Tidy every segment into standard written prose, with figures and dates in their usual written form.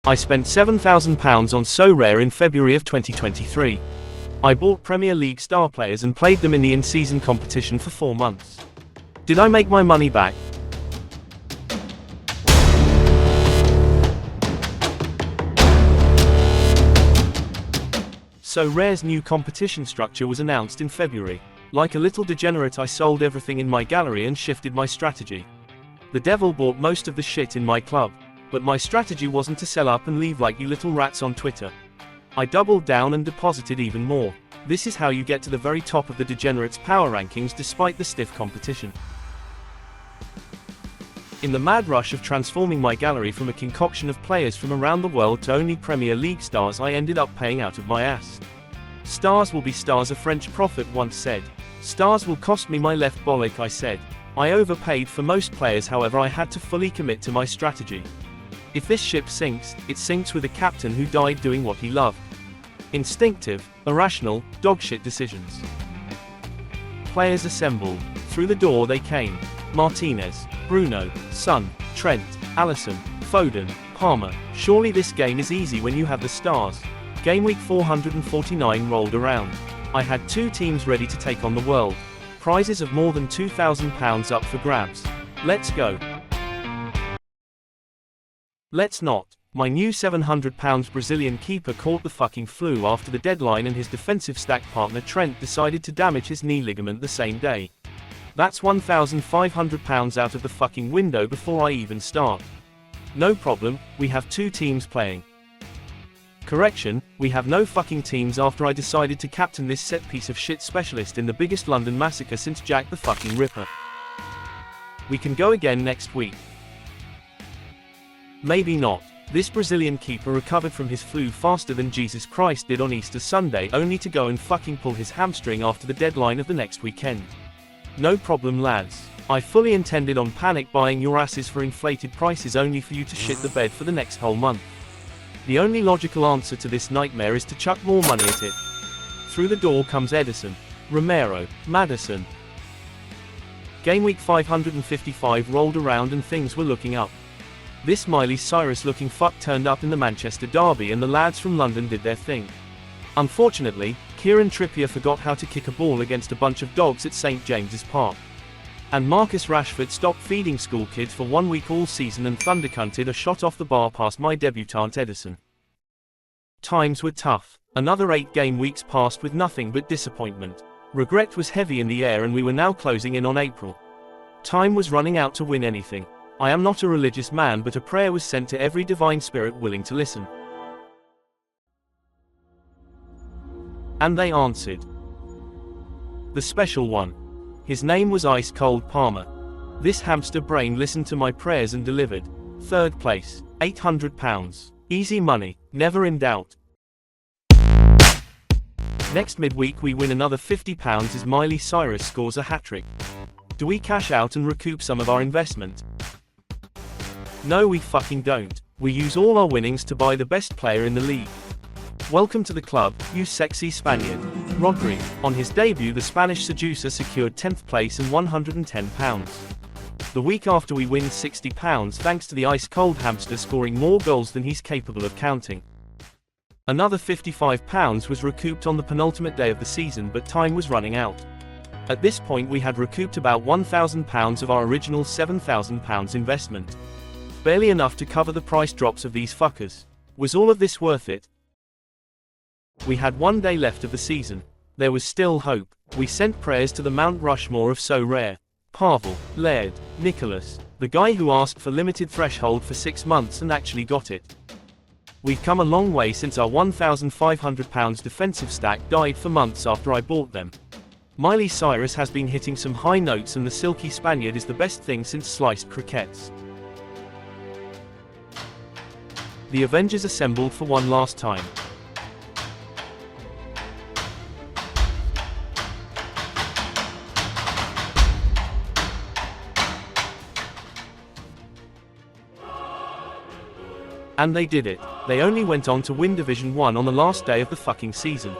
I spent £7,000 on Sorare in February of 2023. I bought Premier League star players and played them in the in-season competition for 4 months. Did I make my money back? Sorare's new competition structure was announced in February. Like a little degenerate, I sold everything in my gallery and shifted my strategy. The devil bought most of the shit in my club, but my strategy wasn't to sell up and leave like you little rats on Twitter. I doubled down and deposited even more. This is how you get to the very top of the degenerates' power rankings despite the stiff competition. In the mad rush of transforming my gallery from a concoction of players from around the world to only Premier League stars, I ended up paying out of my ass. Stars will be stars, a French prophet once said. Stars will cost me my left bollock, I said. I overpaid for most players, however I had to fully commit to my strategy. If this ship sinks, it sinks with a captain who died doing what he loved. Instinctive, irrational, dogshit decisions. Players assembled. Through the door they came. Martinez, Bruno, Son, Trent, Alisson, Foden, Palmer. Surely this game is easy when you have the stars. Game week 449 rolled around. I had 2 teams ready to take on the world. Prizes of more than £2,000 up for grabs. Let's go. Let's not. My new £700 Brazilian keeper caught the fucking flu after the deadline, and his defensive stack partner Trent decided to damage his knee ligament the same day. That's £1,500 out of the fucking window before I even start. No problem, we have 2 teams playing. Correction, we have no fucking teams after I decided to captain this set piece of shit specialist in the biggest London massacre since Jack the fucking Ripper. We can go again next week. Maybe not. This Brazilian keeper recovered from his flu faster than Jesus Christ did on Easter Sunday, only to go and fucking pull his hamstring after the deadline of the next weekend. No problem, lads. I fully intended on panic buying your asses for inflated prices only for you to shit the bed for the next whole month. The only logical answer to this nightmare is to chuck more money at it. Through the door comes Edison, Romero, Maddison. Game week 555 rolled around and things were looking up. This Miley Cyrus looking fuck turned up in the Manchester derby and the lads from London did their thing. Unfortunately, Kieran Trippier forgot how to kick a ball against a bunch of dogs at St James's Park. And Marcus Rashford stopped feeding school kids for 1 week all season and thundercunted a shot off the bar past my debutant Edison. Times were tough. Another 8 game weeks passed with nothing but disappointment. Regret was heavy in the air and we were now closing in on April. Time was running out to win anything. I am not a religious man, but a prayer was sent to every divine spirit willing to listen. And they answered. The special one. His name was Ice Cold Palmer. This hamster brain listened to my prayers and delivered. 3rd place, £800. Easy money, never in doubt. Next midweek we win another £50 as Miley Cyrus scores a hat-trick. Do we cash out and recoup some of our investment? No, we fucking don't. We use all our winnings to buy the best player in the league. Welcome to the club, you sexy Spaniard. Rodri. On his debut, the Spanish seducer secured 10th place and £110. The week after we win £60 thanks to the ice-cold hamster scoring more goals than he's capable of counting. Another £55 was recouped on the penultimate day of the season, but time was running out. At this point we had recouped about £1,000 of our original £7,000 investment. Barely enough to cover the price drops of these fuckers. Was all of this worth it? We had 1 day left of the season. There was still hope. We sent prayers to the Mount Rushmore of Sorare. Pavel, Laird, Nicholas, the guy who asked for limited threshold for 6 months and actually got it. We've come a long way since our £1,500 defensive stack died for months after I bought them. Miley Cyrus has been hitting some high notes and the silky Spaniard is the best thing since sliced croquettes. The Avengers assembled for one last time. And they did it. They only went on to win Division 1 on the last day of the fucking season.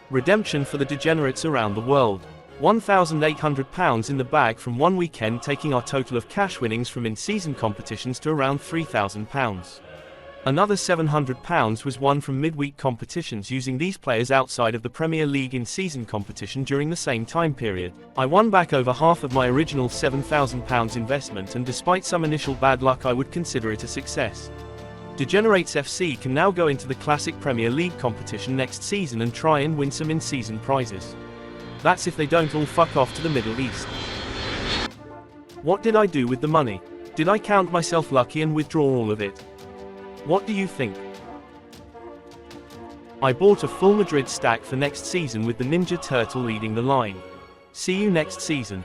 Redemption for the degenerates around the world. £1,800 in the bag from one weekend, taking our total of cash winnings from in-season competitions to around £3,000. Another £700 was won from midweek competitions using these players outside of the Premier League in-season competition during the same time period. I won back over half of my original £7,000 investment, and despite some initial bad luck I would consider it a success. Degenerates FC can now go into the Classic Premier League competition next season and try and win some in-season prizes. That's if they don't all fuck off to the Middle East. What did I do with the money? Did I count myself lucky and withdraw all of it? What do you think? I bought a full Madrid stack for next season with the Ninja Turtle leading the line. See you next season.